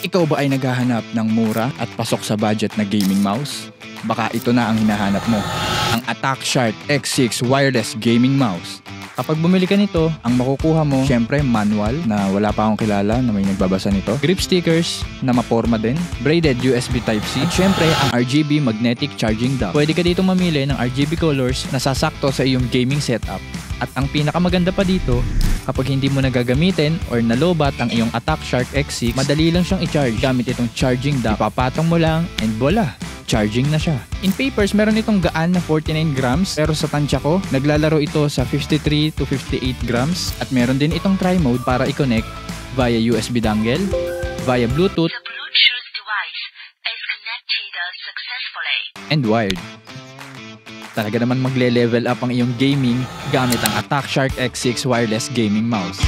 Ikaw ba ay naghahanap ng mura at pasok sa budget na gaming mouse? Baka ito na ang hinahanap mo, ang Attack Shark X6 Wireless Gaming Mouse. Kapag bumili ka nito, ang makukuha mo, syempre manual na wala pa akong kilala na may nagbabasa nito, grip stickers na maporma din, braided USB Type-C, at syempre ang RGB magnetic charging dock. Pwede ka dito mamili ng RGB colors na sasakto sa iyong gaming setup. At ang pinakamaganda pa dito, kapag hindi mo nagagamitin or nalobat ang iyong Attack Shark X6, madali lang siyang i-charge gamit itong charging dock. Ipapatong mo lang and voila! Charging na siya. In papers, meron itong gaan na 49 grams pero sa tansya ko, naglalaro ito sa 53 to 58 grams at meron din itong tri-mode para i-connect via USB dongle, via Bluetooth, The Bluetooth device is connected successfully. and wired. Talaga naman magle-level up ang iyong gaming gamit ang Attack Shark X6 Wireless Gaming Mouse.